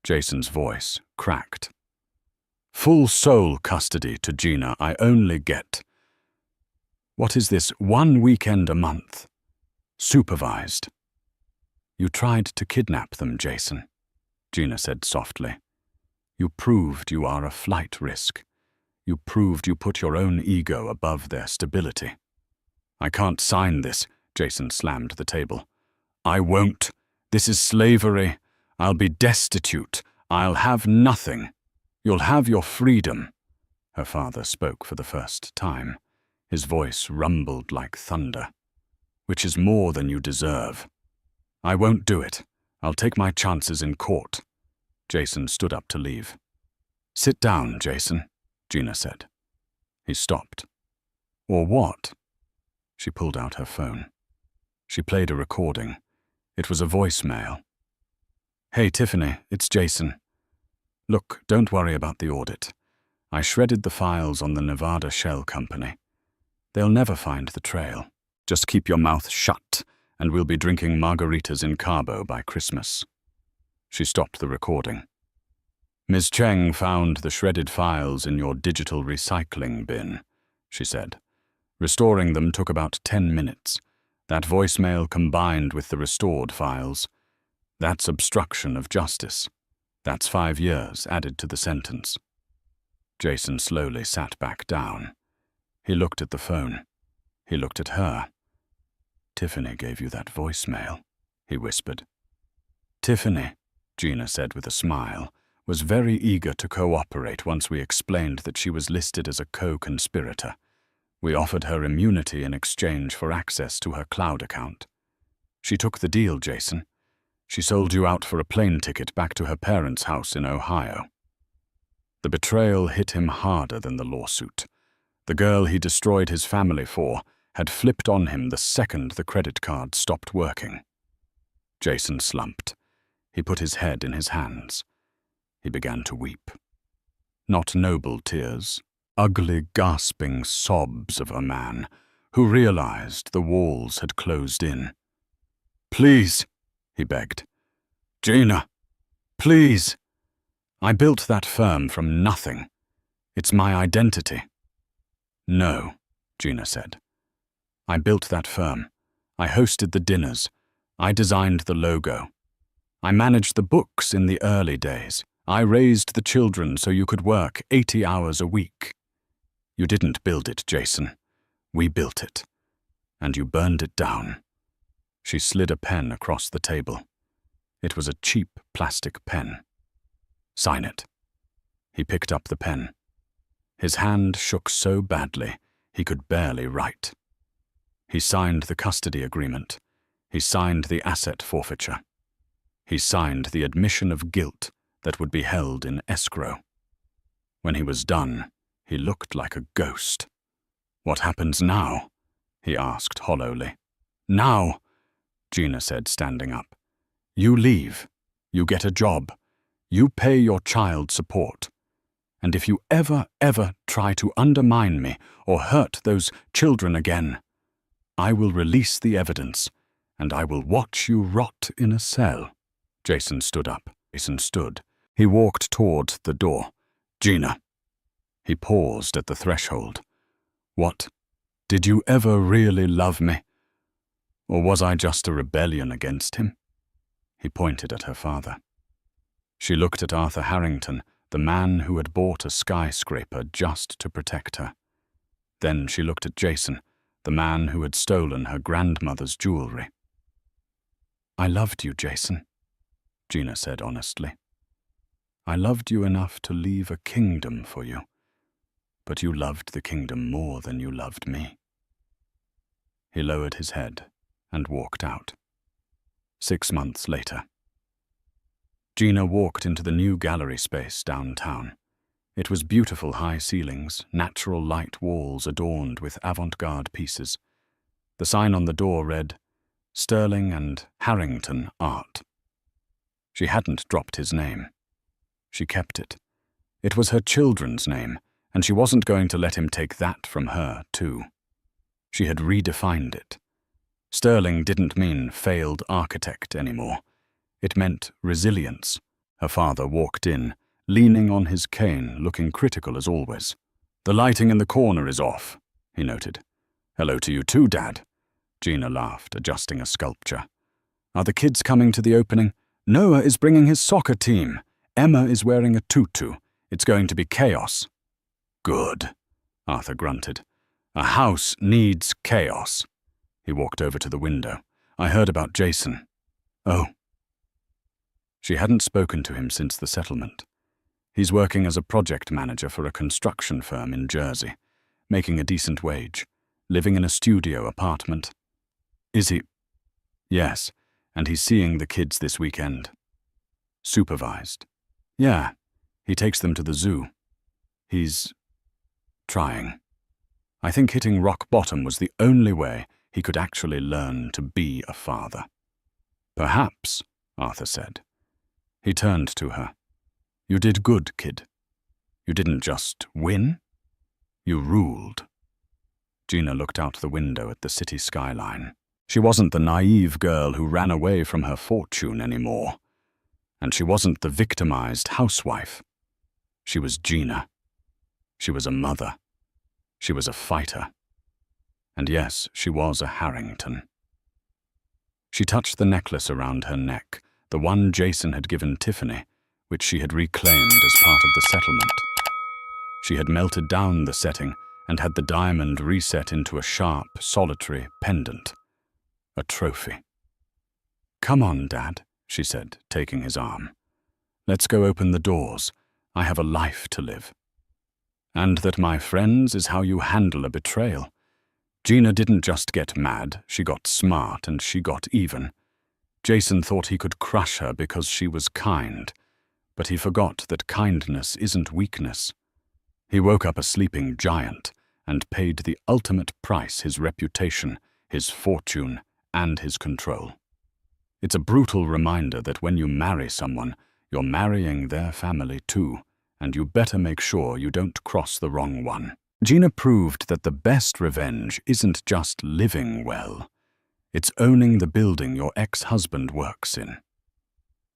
A: Jason's voice cracked. Full sole custody to Gina I only get. What is this 1 weekend a month? Supervised. You tried to kidnap them, Jason, Gina said softly. You proved you are a flight risk. You proved you put your own ego above their stability. I can't sign this, Jason slammed the table. I won't. This is slavery. I'll be destitute. I'll have nothing. You'll have your freedom. Her father spoke for the first time. His voice rumbled like thunder. Which is more than you deserve. I won't do it. I'll take my chances in court. Jason stood up to leave. Sit down, Jason, Gina said. He stopped. Or what? She pulled out her phone. She played a recording. It was a voicemail. Hey, Tiffany, it's Jason. Look, don't worry about the audit. I shredded the files on the Nevada Shell Company. They'll never find the trail. Just keep your mouth shut, and we'll be drinking margaritas in Cabo by Christmas. She stopped the recording. Ms. Cheng found the shredded files in your digital recycling bin, she said. Restoring them took about 10 minutes. That voicemail combined with the restored files. That's obstruction of justice. That's 5 years added to the sentence. Jason slowly sat back down. He looked at the phone. He looked at her. Tiffany gave you that voicemail, he whispered. Tiffany, Gina said with a smile, was very eager to cooperate once we explained that she was listed as a co-conspirator. We offered her immunity in exchange for access to her cloud account. She took the deal, Jason. She sold you out for a plane ticket back to her parents' house in Ohio. The betrayal hit him harder than the lawsuit. The girl he destroyed his family for had flipped on him the second the credit card stopped working. Jason slumped. He put his head in his hands. He began to weep. Not noble tears, ugly, gasping sobs of a man who realized the walls had closed in. Please, he begged. Gina, please. I built that firm from nothing. It's my identity. No, Gina said. I built that firm. I hosted the dinners. I designed the logo. I managed the books in the early days. I raised the children so you could work 80 hours a week. You didn't build it, Jason. We built it. And you burned it down. She slid a pen across the table. It was a cheap plastic pen. Sign it. He picked up the pen. His hand shook so badly he could barely write. He signed the custody agreement. He signed the asset forfeiture. He signed the admission of guilt that would be held in escrow. When he was done, he looked like a ghost. What happens now? He asked hollowly. Now, Gina said, standing up. You leave. You get a job. You pay your child support. And if you ever try to undermine me or hurt those children again, I will release the evidence, and I will watch you rot in a cell. Jason stood up. Jason stood. He walked toward the door. Gina. He paused at the threshold. What? Did you ever really love me? Or was I just a rebellion against him? He pointed at her father. She looked at Arthur Harrington, the man who had bought a skyscraper just to protect her. Then she looked at Jason, the man who had stolen her grandmother's jewelry. I loved you, Jason, Gina said honestly. I loved you enough to leave a kingdom for you, but you loved the kingdom more than you loved me. He lowered his head and walked out. 6 months later. Gina walked into the new gallery space downtown. It was beautiful high ceilings, natural light walls adorned with avant-garde pieces. The sign on the door read, Sterling and Harrington Art. She hadn't dropped his name. She kept it. It was her children's name, and she wasn't going to let him take that from her, too. She had redefined it. Sterling didn't mean failed architect anymore. It meant resilience. Her father walked in, leaning on his cane, looking critical as always. "The lighting in the corner is off," he noted. "Hello to you too, Dad." Gina laughed, adjusting a sculpture. "Are the kids coming to the opening?" "Noah is bringing his soccer team. Emma is wearing a tutu. It's going to be chaos." "Good," Arthur grunted. "A house needs chaos." He walked over to the window. "I heard about Jason." "Oh." She hadn't spoken to him since the settlement. He's working as a project manager for a construction firm in Jersey, making a decent wage, living in a studio apartment. "Is he?" "Yes, and he's seeing the kids this weekend." "Supervised?" "Yeah, he takes them to the zoo. He's trying. I think hitting rock bottom was the only way he could actually learn to be a father." "Perhaps," Arthur said. He turned to her. "You did good, kid. You didn't just win. You ruled." Gina looked out the window at the city skyline. She wasn't the naive girl who ran away from her fortune anymore. And she wasn't the victimized housewife. She was Gina. She was a mother. She was a fighter. And yes, she was a Harrington. She touched the necklace around her neck, the one Jason had given Tiffany, which she had reclaimed as part of the settlement. She had melted down the setting and had the diamond reset into a sharp, solitary pendant. A trophy. "Come on, Dad," she said, taking his arm. "Let's go open the doors. I have a life to live." And that, my friends, is how you handle a betrayal. Gina didn't just get mad, she got smart and she got even. Jason thought he could crush her because she was kind, but he forgot that kindness isn't weakness. He woke up a sleeping giant and paid the ultimate price: his reputation, his fortune, and his control. It's a brutal reminder that when you marry someone, you're marrying their family too, and you better make sure you don't cross the wrong one. Gina proved that the best revenge isn't just living well. It's owning the building your ex-husband works in.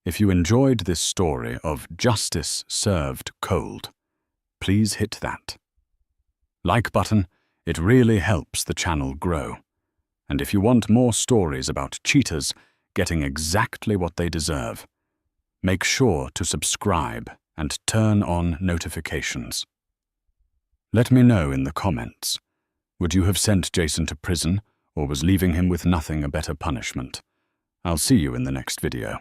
A: If you enjoyed this story of justice served cold, please hit that like button. It really helps the channel grow. And if you want more stories about cheaters getting exactly what they deserve, make sure to subscribe and turn on notifications. Let me know in the comments. Would you have sent Jason to prison, or was leaving him with nothing a better punishment? I'll see you in the next video.